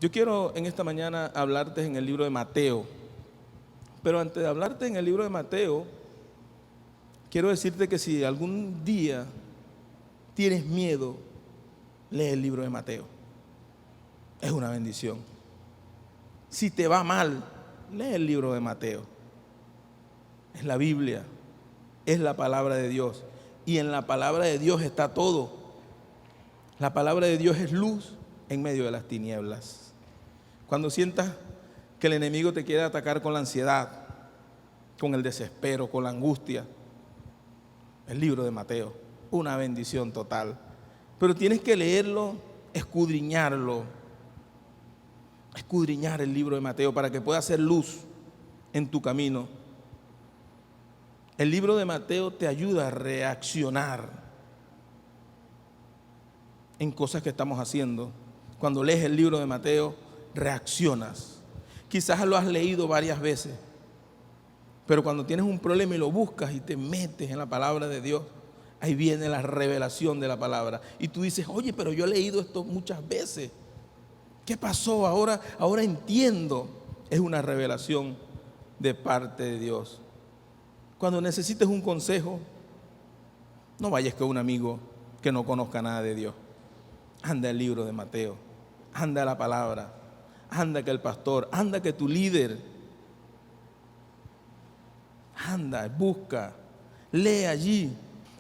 Yo quiero en esta mañana hablarte en el libro de Mateo, pero antes de hablarte en el libro de Mateo, quiero decirte que si algún día tienes miedo, lee el libro de Mateo. Es una bendición. Si te va mal, lee el libro de Mateo. Es la Biblia, es la palabra de Dios. Y en la palabra de Dios está todo. La palabra de Dios es luz en medio de las tinieblas. Cuando sientas que el enemigo te quiere atacar con la ansiedad, con el desespero, con la angustia, el libro de Mateo, una bendición total. Pero tienes que leerlo, escudriñar el libro de Mateo para que pueda hacer luz en tu camino. El libro de Mateo te ayuda a reaccionar en cosas que estamos haciendo. Cuando lees el libro de Mateo, reaccionas. Quizás lo has leído varias veces, pero cuando tienes un problema y lo buscas y te metes en la palabra de Dios, ahí viene la revelación de la palabra. Y tú dices, oye, pero yo he leído esto muchas veces. ¿Qué pasó? Ahora entiendo. Es una revelación de parte de Dios. Cuando necesites un consejo, no vayas con un amigo que no conozca nada de Dios. Anda el libro de Mateo, anda la palabra, anda que el pastor, anda que tu líder. Anda, busca, lee allí.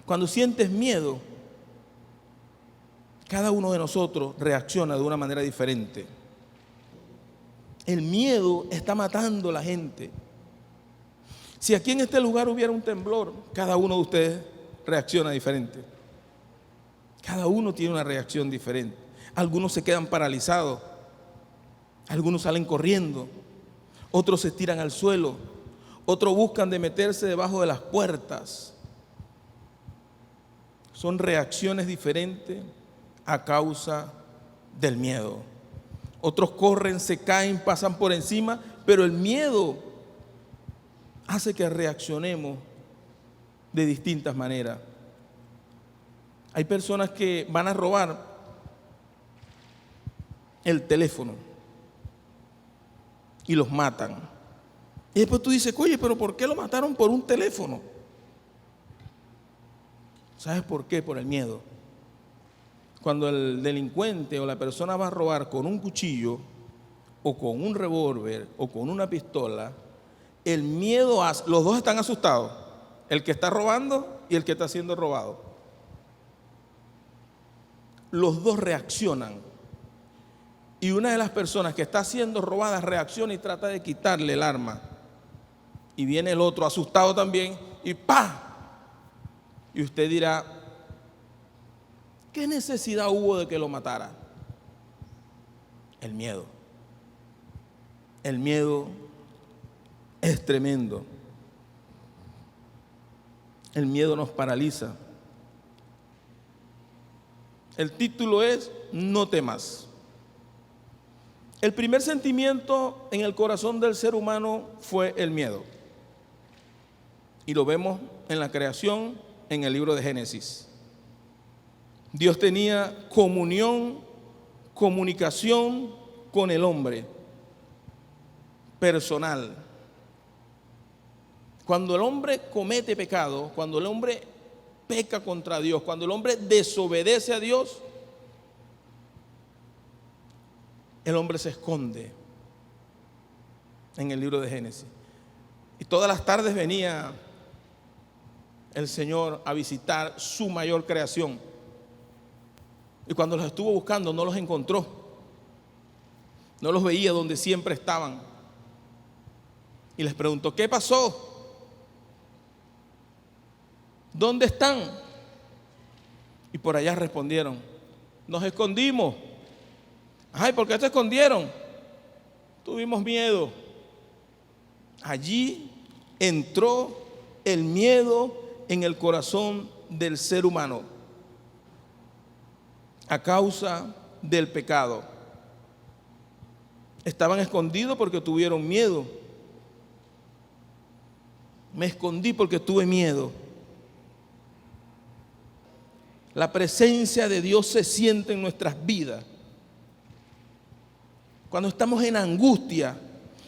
Cuando sientes miedo, cada uno de nosotros reacciona de una manera diferente. El miedo está matando a la gente. Si aquí en este lugar hubiera un temblor, cada uno de ustedes reacciona diferente. Cada uno tiene una reacción diferente. Algunos se quedan paralizados, algunos salen corriendo, otros se tiran al suelo, otros buscan de meterse debajo de las puertas. Son reacciones diferentes a causa del miedo. Otros corren, se caen, pasan por encima, pero el miedo hace que reaccionemos de distintas maneras. Hay personas que van a robar el teléfono y los matan. Y después tú dices, oye, pero ¿por qué lo mataron por un teléfono? ¿Sabes por qué? Por el miedo. Cuando el delincuente o la persona va a robar con un cuchillo o con un revólver o con una pistola, el miedo hace, los dos están asustados, el que está robando y el que está siendo robado. Los dos reaccionan. Y una de las personas que está siendo robada reacciona y trata de quitarle el arma. Y viene el otro asustado también y ¡pah! Y usted dirá, ¿qué necesidad hubo de que lo matara? El miedo. El miedo es tremendo. El miedo nos paraliza. El título es No temas. El primer sentimiento en el corazón del ser humano fue el miedo. Y lo vemos en la creación, en el libro de Génesis. Dios tenía comunicación con el hombre, personal. Cuando el hombre comete pecado, cuando el hombre peca contra Dios, cuando el hombre desobedece a Dios, el hombre se esconde en el libro de Génesis. Y todas las tardes venía el Señor a visitar su mayor creación. Y cuando los estuvo buscando no los encontró. No los veía donde siempre estaban. Y les preguntó, ¿qué pasó? ¿Dónde están? Y por allá respondieron, nos escondimos. Ay, ¿por qué se escondieron? Tuvimos miedo. Allí entró el miedo en el corazón del ser humano a causa del pecado. Estaban escondidos porque tuvieron miedo. Me escondí porque tuve miedo. La presencia de Dios se siente en nuestras vidas cuando estamos en angustia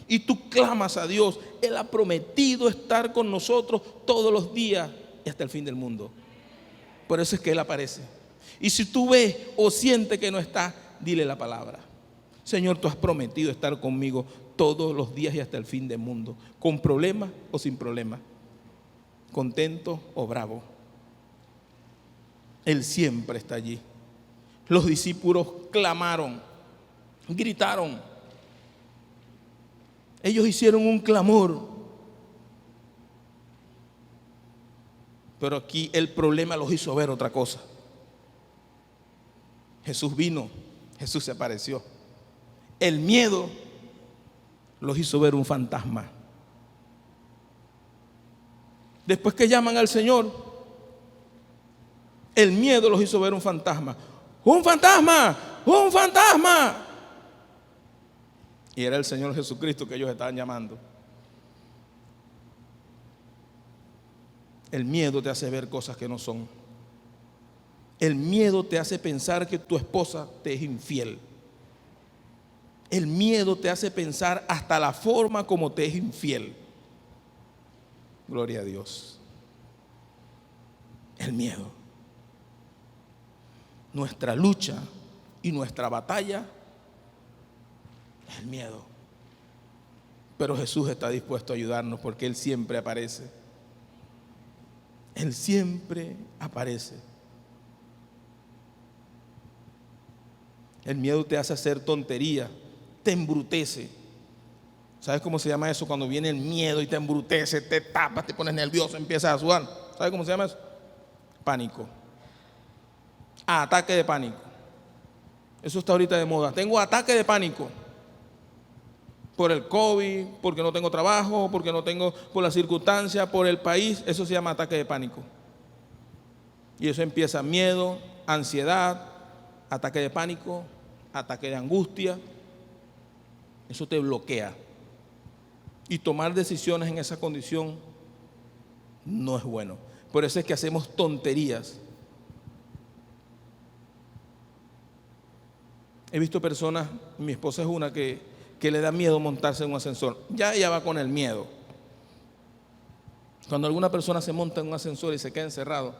y tú clamas a Dios, Él ha prometido estar con nosotros todos los días y hasta el fin del mundo. Por eso es que Él aparece. Y si tú ves o sientes que no está, dile la palabra. Señor, tú has prometido estar conmigo todos los días y hasta el fin del mundo, con problemas o sin problemas, contento o bravo. Él siempre está allí. Los discípulos clamaron, gritaron. Ellos hicieron un clamor. Pero aquí el problema los hizo ver otra cosa. Jesús vino, Jesús se apareció. El miedo los hizo ver un fantasma. Después que llaman al Señor, el miedo los hizo ver un fantasma. ¡Un fantasma! ¡Un fantasma! Y era el Señor Jesucristo que ellos estaban llamando. El miedo te hace ver cosas que no son. El miedo te hace pensar que tu esposa te es infiel. El miedo te hace pensar hasta la forma como te es infiel. Gloria a Dios. El miedo. Nuestra lucha y nuestra batalla es el miedo. Pero Jesús está dispuesto a ayudarnos porque Él siempre aparece. Él siempre aparece. El miedo te hace hacer tontería, te embrutece. ¿Sabes cómo se llama eso? Cuando viene el miedo y te embrutece, te tapas, te pones nervioso, empiezas a sudar. ¿Sabes cómo se llama eso? Pánico. Ataque de pánico. Eso está ahorita de moda. Tengo ataque de pánico. Por el COVID, porque no tengo trabajo, porque no tengo, por la circunstancia, por el país. Eso se llama ataque de pánico. Y eso empieza miedo, ansiedad, ataque de pánico, ataque de angustia. Eso te bloquea. Y tomar decisiones en esa condición no es bueno. Por eso es que hacemos tonterías. He visto personas, mi esposa es una que le da miedo montarse en un ascensor. Ya ella va con el miedo. Cuando alguna persona se monta en un ascensor y se queda encerrado,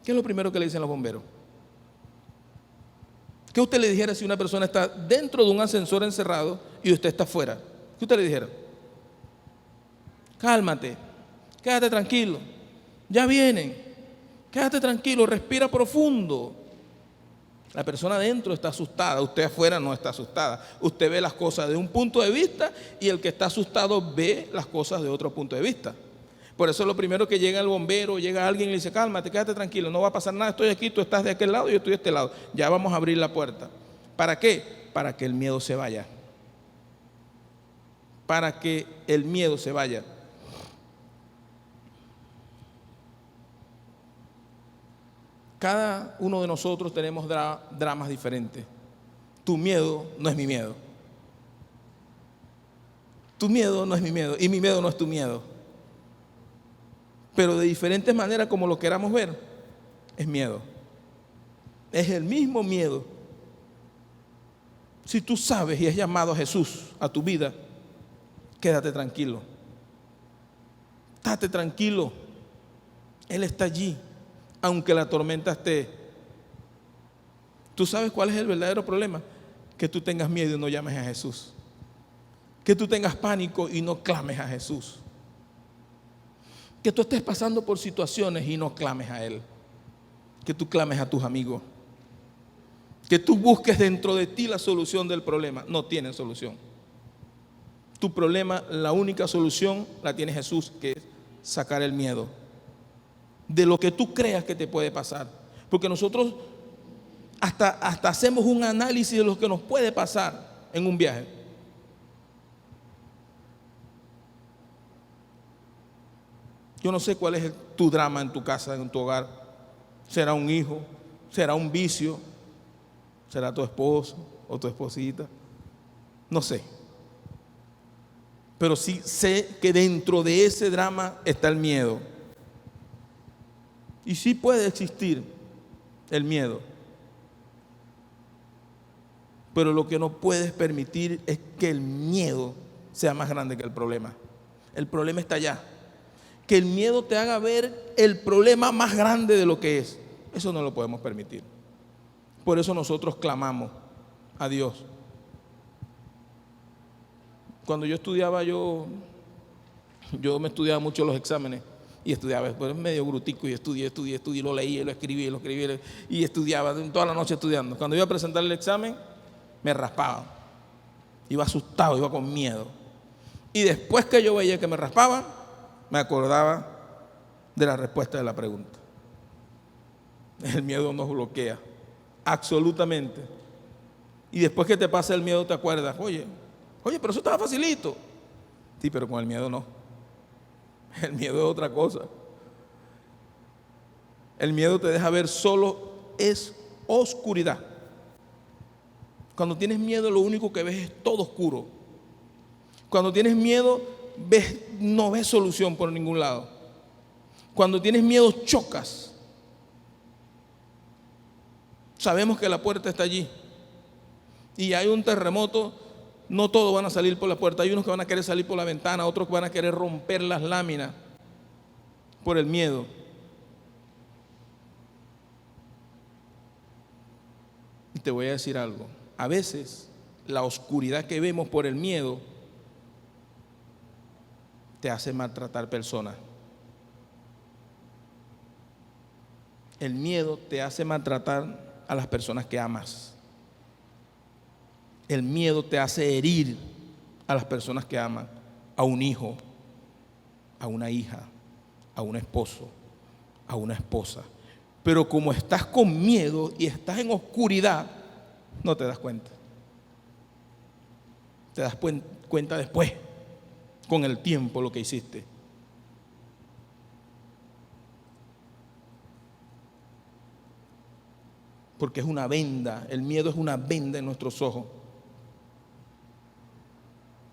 ¿qué es lo primero que le dicen los bomberos? ¿Qué usted le dijera si una persona está dentro de un ascensor encerrado y usted está afuera? ¿Qué usted le dijera? Cálmate, quédate tranquilo, ya vienen, quédate tranquilo, respira profundo. La persona adentro está asustada, usted afuera no está asustada. Usted ve las cosas de un punto de vista y el que está asustado ve las cosas de otro punto de vista. Por eso lo primero que llega el bombero, llega alguien y le dice, cálmate, quédate tranquilo, no va a pasar nada, estoy aquí, tú estás de aquel lado y yo estoy de este lado. Ya vamos a abrir la puerta. ¿Para qué? Para que el miedo se vaya. Para que el miedo se vaya. Cada uno de nosotros tenemos dramas diferentes. Tu miedo no es mi miedo. Tu miedo no es mi miedo y mi miedo no es tu miedo. Pero de diferentes maneras como lo queramos ver, es miedo. Es el mismo miedo. Si tú sabes y has llamado a Jesús a tu vida, quédate tranquilo. Estate tranquilo. Él está allí. Aunque la tormenta esté. ¿Tú sabes cuál es el verdadero problema? Que tú tengas miedo y no llames a Jesús. Que tú tengas pánico y no clames a Jesús. Que tú estés pasando por situaciones y no clames a Él. Que tú clames a tus amigos. Que tú busques dentro de ti la solución del problema. No tienen solución. Tu problema, la única solución la tiene Jesús, que es sacar el miedo de lo que tú creas que te puede pasar. Porque nosotros hasta hacemos un análisis de lo que nos puede pasar en un viaje. Yo no sé cuál es tu drama en tu casa, en tu hogar. ¿Será un hijo? ¿Será un vicio? ¿Será tu esposo o tu esposita? No sé. Pero sí sé que dentro de ese drama está el miedo. Y sí puede existir el miedo. Pero lo que no puedes permitir es que el miedo sea más grande que el problema. El problema está allá. Que el miedo te haga ver el problema más grande de lo que es. Eso no lo podemos permitir. Por eso nosotros clamamos a Dios. Cuando yo estudiaba, yo me estudiaba mucho los exámenes. Y estudiaba, pues medio brutico, y estudié, lo leía, lo escribía, y estudiaba, toda la noche estudiando. Cuando iba a presentar el examen, me raspaba. Iba asustado, iba con miedo. Y después que yo veía que me raspaba, me acordaba de la respuesta de la pregunta. El miedo nos bloquea, absolutamente. Y después que te pasa el miedo te acuerdas, oye, pero eso estaba facilito. Sí, pero con el miedo no. El miedo es otra cosa. El miedo te deja ver solo es oscuridad. Cuando tienes miedo, lo único que ves es todo oscuro. Cuando tienes miedo, no ves solución por ningún lado. Cuando tienes miedo, chocas. Sabemos que la puerta está allí. Y hay un terremoto, no todos van a salir por la puerta. Hay unos que van a querer salir por la ventana, otros que van a querer romper las láminas por el miedo. Y te voy a decir algo. A veces la oscuridad que vemos por el miedo te hace maltratar personas. El miedo te hace maltratar a las personas que amas. El miedo te hace herir a las personas que aman, a un hijo, a una hija, a un esposo, a una esposa. Pero como estás con miedo y estás en oscuridad, no te das cuenta. Te das cuenta después, con el tiempo, lo que hiciste. Porque es una venda, el miedo es una venda en nuestros ojos.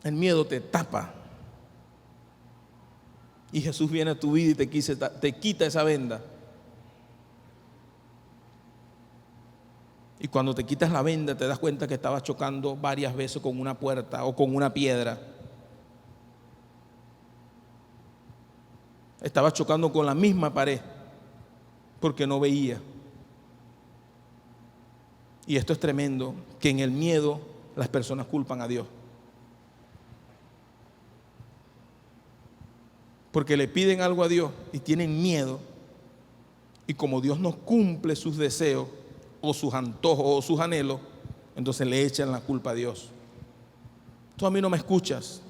El miedo te tapa. Y Jesús viene a tu vida y te quita esa venda. Y cuando te quitas la venda te das cuenta que estabas chocando varias veces con una puerta o con una piedra. Estabas chocando con la misma pared porque no veía. Y esto es tremendo, que en el miedo las personas culpan a Dios. Porque le piden algo a Dios y tienen miedo. Y como Dios no cumple sus deseos o sus antojos o sus anhelos, entonces le echan la culpa a Dios. Tú a mí no me escuchas.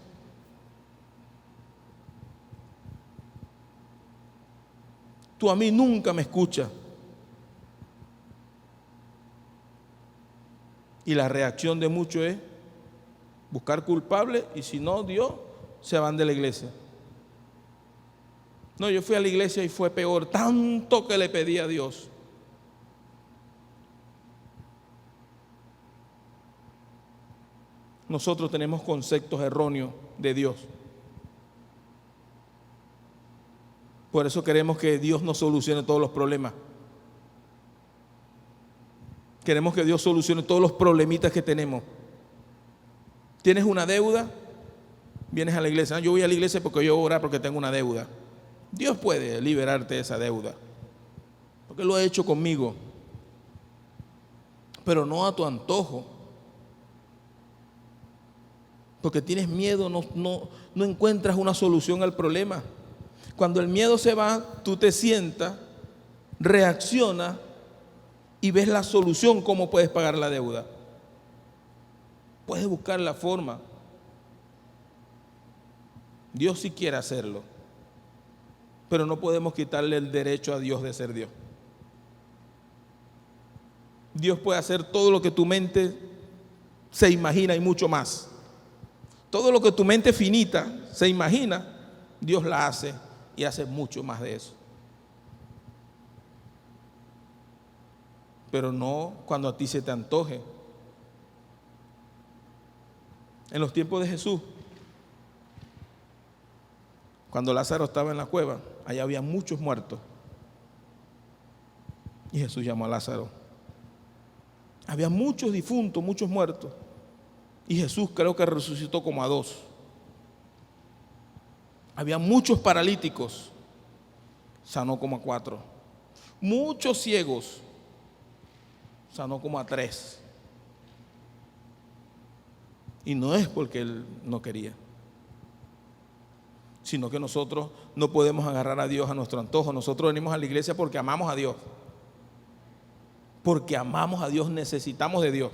Tú a mí nunca me escuchas. Y la reacción de muchos es buscar culpables, y si no Dios, se van de la iglesia. No, yo fui a la iglesia y fue peor, tanto que le pedí a Dios. Nosotros tenemos conceptos erróneos de Dios. Por eso queremos que Dios nos solucione todos los problemas. Queremos que Dios solucione todos los problemitas que tenemos. ¿Tienes una deuda? Vienes a la iglesia. Yo voy a la iglesia porque yo voy a orar porque tengo una deuda. Dios puede liberarte de esa deuda, porque lo ha hecho conmigo, pero no a tu antojo. Porque tienes miedo, no encuentras una solución al problema. Cuando el miedo se va, tú te sientas, reaccionas y ves la solución, cómo puedes pagar la deuda. Puedes buscar la forma. Dios sí quiere hacerlo, pero no podemos quitarle el derecho a Dios de ser Dios. Dios puede hacer todo lo que tu mente se imagina y mucho más. Todo lo que tu mente finita se imagina, Dios la hace y hace mucho más de eso. Pero no cuando a ti se te antoje. En los tiempos de Jesús, cuando Lázaro estaba en la cueva, allá había muchos muertos. Y Jesús llamó a Lázaro. Había muchos difuntos, muchos muertos. Y Jesús creo que resucitó como a 2. Había muchos paralíticos, sanó como a 4. Muchos ciegos, sanó como a 3. Y no es porque Él no quería, sino que nosotros no podemos agarrar a Dios a nuestro antojo. Nosotros venimos a la iglesia porque amamos a Dios. Porque amamos a Dios, necesitamos de Dios.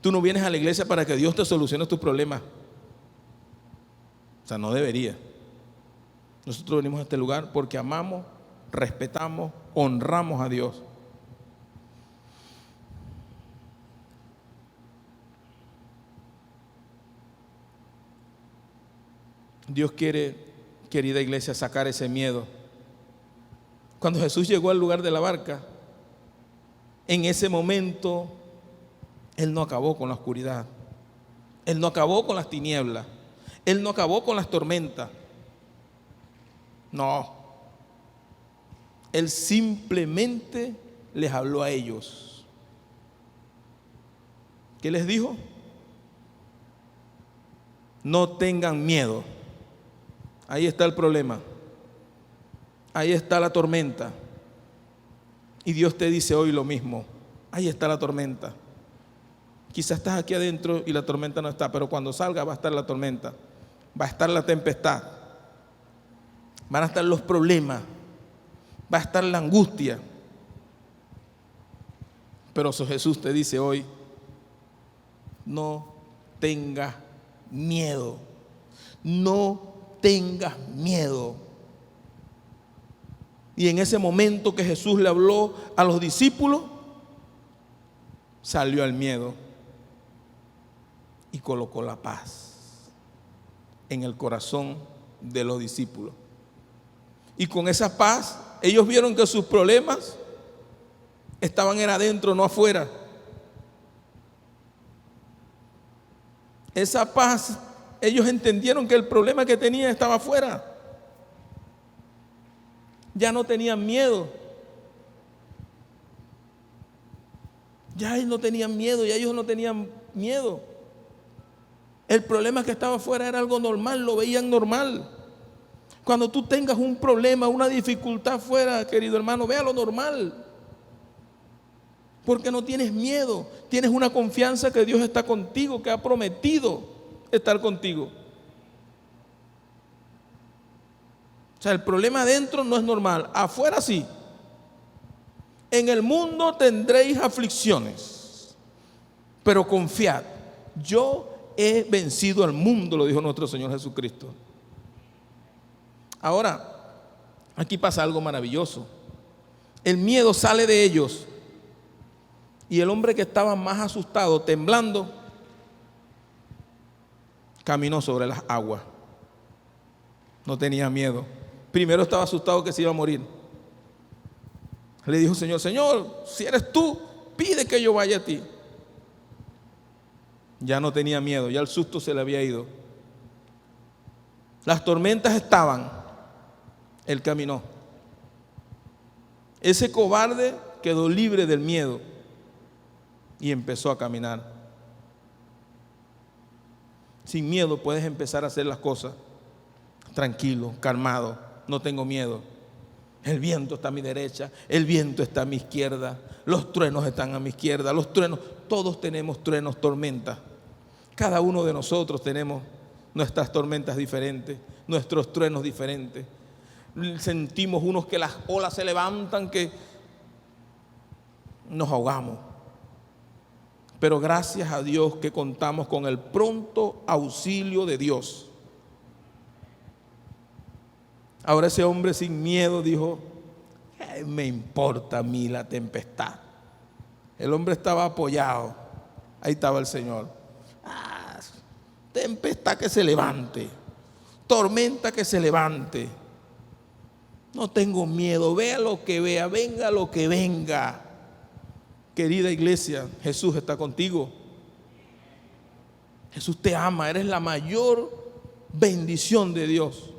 Tú no vienes a la iglesia para que Dios te solucione tus problemas. O sea, no debería. Nosotros venimos a este lugar porque amamos, respetamos, honramos a Dios. Dios quiere, querida iglesia, sacar ese miedo. Cuando Jesús llegó al lugar de la barca, en ese momento Él no acabó con la oscuridad, Él no acabó con las tinieblas, Él no acabó con las tormentas. No, Él simplemente les habló a ellos. ¿Qué les dijo? No tengan miedo. Ahí está el problema. Ahí está la tormenta. Y Dios te dice hoy lo mismo. Ahí está la tormenta. Quizás estás aquí adentro y la tormenta no está, pero cuando salga va a estar la tormenta, va a estar la tempestad, van a estar los problemas, va a estar la angustia. Pero Jesús te dice hoy, no tengas miedo, no tengas miedo. Y en ese momento que Jesús le habló a los discípulos, salió el miedo y colocó la paz en el corazón de los discípulos. Y con esa paz, ellos vieron que sus problemas estaban adentro, no afuera. Esa paz, ellos entendieron que el problema que tenían estaba afuera. Ya no tenían miedo. Ya ellos no tenían miedo, ya ellos no tenían miedo. El problema que estaba afuera era algo normal, lo veían normal. Cuando tú tengas un problema, una dificultad afuera, querido hermano, véalo normal. Porque no tienes miedo, tienes una confianza que Dios está contigo, que ha prometido estar contigo. O sea, el problema adentro no es normal, afuera sí. En el mundo tendréis aflicciones, pero confiad, yo he vencido al mundo, lo dijo nuestro Señor Jesucristo. Ahora, aquí pasa algo maravilloso. El miedo sale de ellos y el hombre que estaba más asustado, temblando, caminó sobre las aguas. No tenía miedo. Primero estaba asustado que se iba a morir. Le dijo: Señor, si eres tú, pide que yo vaya a ti. Ya no tenía miedo, ya el susto se le había ido. Las tormentas estaban, él caminó. Ese cobarde quedó libre del miedo y empezó a caminar. Sin miedo puedes empezar a hacer las cosas tranquilo, calmado. No tengo miedo. El viento está a mi derecha, el viento está a mi izquierda, los truenos están a mi izquierda, los truenos, todos tenemos truenos, tormentas. Cada uno de nosotros tenemos nuestras tormentas diferentes, nuestros truenos diferentes. Sentimos unos que las olas se levantan, que nos ahogamos. Pero gracias a Dios que contamos con el pronto auxilio de Dios. Ahora ese hombre sin miedo dijo: ¿qué me importa a mí la tempestad? El hombre estaba apoyado. Ahí estaba el Señor. Tempestad que se levante, tormenta que se levante. No tengo miedo, vea lo que vea, venga lo que venga. Querida iglesia, Jesús está contigo. Jesús te ama, eres la mayor bendición de Dios.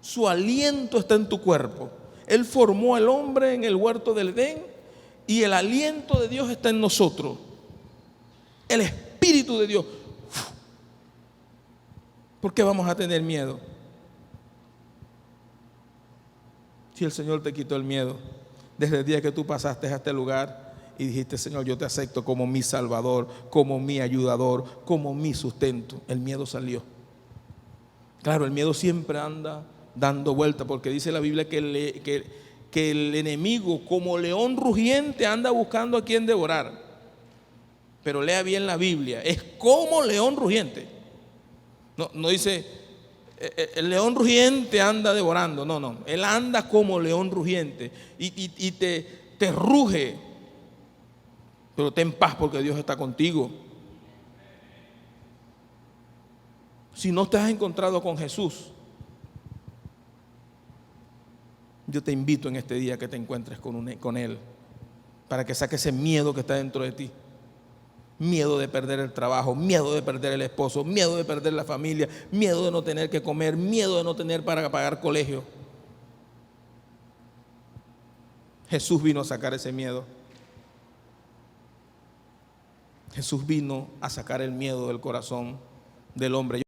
Su aliento está en tu cuerpo. Él formó al hombre en el huerto del Edén y el aliento de Dios está en nosotros, el Espíritu de Dios, ¿por qué vamos a tener miedo? Si el Señor te quitó el miedo desde el día que tú pasaste a este lugar y dijiste: Señor, yo te acepto como mi Salvador, como mi ayudador, como mi sustento. El miedo salió. Claro, el miedo siempre anda dando vuelta, porque dice la Biblia que el enemigo, como león rugiente, anda buscando a quien devorar. Pero lea bien la Biblia, es como león rugiente. No dice el león rugiente anda devorando, no, él anda como león rugiente y te ruge, pero ten paz porque Dios está contigo. Si no te has encontrado con Jesús, yo te invito en este día que te encuentres con Él, para que saques ese miedo que está dentro de ti. Miedo de perder el trabajo, miedo de perder el esposo, miedo de perder la familia, miedo de no tener que comer, miedo de no tener para pagar colegio. Jesús vino a sacar ese miedo. Jesús vino a sacar el miedo del corazón del hombre.